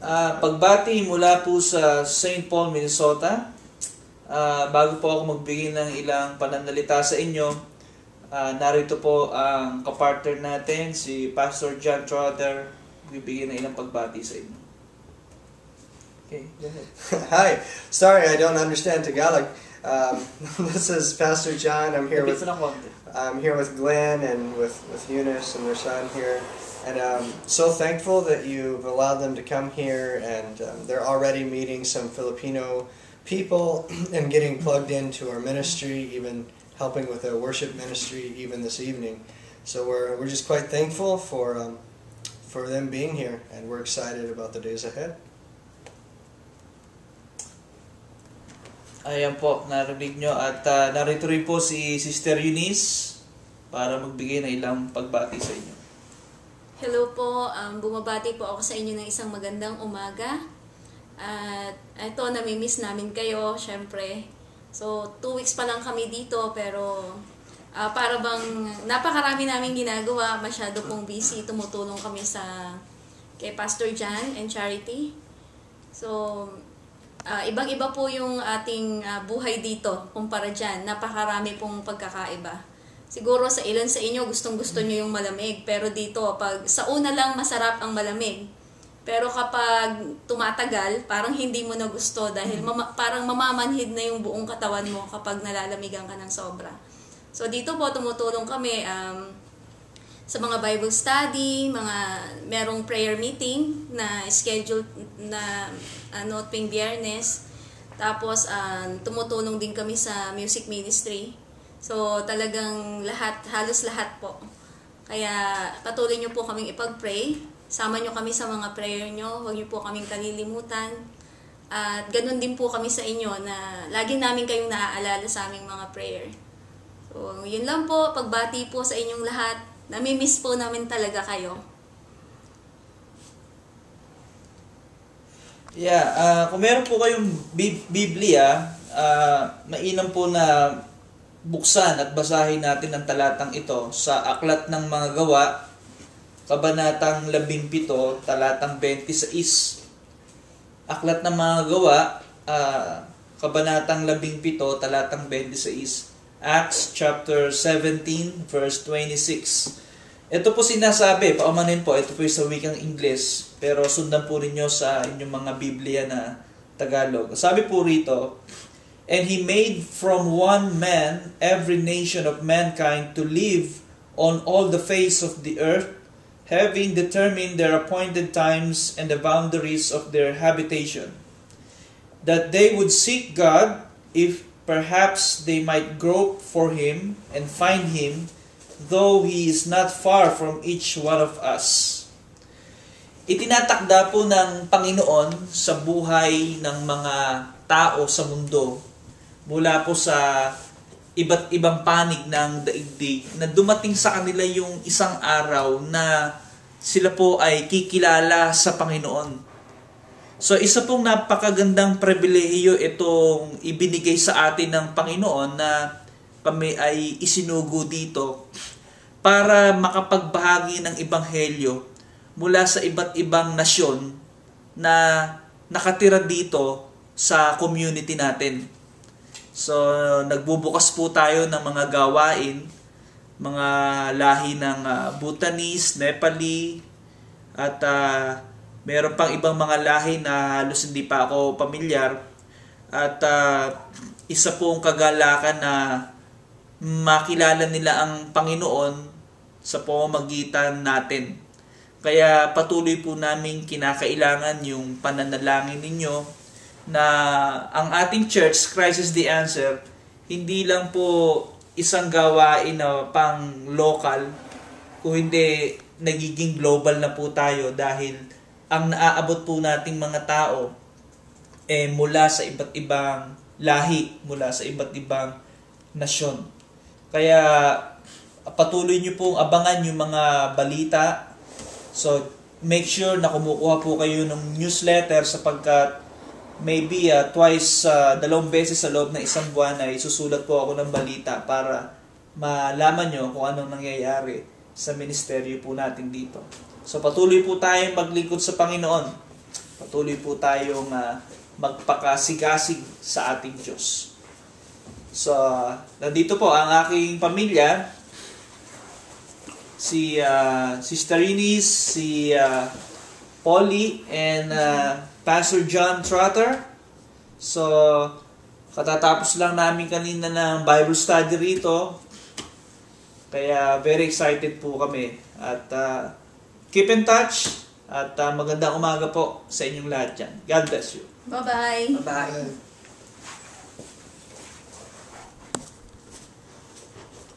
Pagbati mula po sa St. Paul, Minnesota. Bago po ako magbigay ng ilang pananalita sa inyo, narito po ang kapartner natin, si Pastor John Trotter. Bibigyan ng ilang pagbati sa inyo. Okay, go ahead. Hi. Sorry, I don't understand Tagalog. This is Pastor John. I'm here with Glenn and with Eunice and their son here. And so thankful that you've allowed them to come here, and they're already meeting some Filipino people and getting plugged into our ministry, even helping with the worship ministry even this evening. So we're just quite thankful for them being here, and we're excited about the days ahead. Ayan po, narinig nyo, at narito rin po si Sister Eunice para magbigay ng ilang pagbati sa inyo. Hello po, bumabati po ako sa inyo ng isang magandang umaga. At ito, namimiss namin kayo, syempre. So, 2 weeks pa lang kami dito, pero para bang napakarami namin ginagawa, masyado pong busy, tumutulong kami kay Pastor John and Charity. So, ibang-iba po yung ating buhay dito kumpara dyan. Napakarami pong pagkakaiba. Siguro sa ilan sa inyo gustong-gusto nyo yung malamig, pero dito sa una lang masarap ang malamig. Pero kapag tumatagal, parang hindi mo na gusto dahil parang mamamanhid na yung buong katawan mo kapag nalalamigan ka ng sobra. So dito po tumutulong kami sa mga Bible study, merong prayer meeting na scheduled na tuwing Biyernes. Tapos tumutulong din kami sa music ministry. So talagang halos lahat po. Kaya patuloy nyo po kaming ipag-pray. Sama nyo kami sa mga prayer nyo. Huwag nyo po kaming kalilimutan. At ganun din po kami sa inyo na lagi namin kayong naaalala sa aming mga prayer. So yun lang po. Pagbati po sa inyong lahat. Namimiss po namin talaga kayo. Yeah, kung meron po kayong Biblia, mainam po na buksan at basahin natin ang talatang ito sa Aklat ng Mga Gawa, Kabanatang 17, talatang 26. Aklat ng Mga Gawa, Kabanatang 17, talatang 26. Acts chapter 17, verse 26. Ito po sinasabi, paumanin po, ito po sa wikang Ingles, pero sundan po ninyo sa inyong mga Biblia na Tagalog. Sabi po rito, "And he made from one man every nation of mankind to live on all the face of the earth, having determined their appointed times and the boundaries of their habitation, that they would seek God, if perhaps they might grope for him and find him, though he is not far from each one of us." Itinatakda po ng Panginoon sa buhay ng mga tao sa mundo, mula po sa iba't ibang panig ng daigdig, na dumating sa kanila yung isang araw na sila po ay kikilala sa Panginoon. So isa pong napakagandang pribilehiyo itong ibinigay sa atin ng Panginoon na kami ay isinugo dito para makapagbahagi ng Ebanghelyo mula sa iba't ibang nasyon na nakatira dito sa community natin. So nagbubukas po tayo ng mga gawain, mga lahi ng Bhutanese, Nepali, at meron pang ibang mga lahi na halos hindi pa ako pamilyar. At isa pong kagalakan na makilala nila ang Panginoon sa pamamagitan natin. Kaya patuloy po namin kinakailangan yung pananalangin ninyo na ang ating church, Christ is the Answer, hindi lang po isang gawain na pang local, kung hindi nagiging global na po tayo dahil ang naaabot po nating mga tao mula sa iba't ibang lahi, mula sa iba't ibang nasyon. Kaya patuloy nyo pong abangan yung mga balita. So make sure na kumukuha po kayo ng newsletter, sapagkat maybe twice, 2 beses sa loob ng isang buwan ay susulat po ako ng balita para malaman nyo kung anong nangyayari sa ministeryo po natin dito. So patuloy po tayong maglingkod sa Panginoon. Patuloy po tayong magpakasigasig sa ating Diyos. So, nandito po ang aking pamilya, si Sister Ines, si Polly, and Pastor John Trotter. So, katatapos lang namin kanina ng Bible study rito. Kaya very excited po kami. At keep in touch. At magandang umaga po sa inyong lahat dyan. God bless you. Bye-bye. Bye-bye.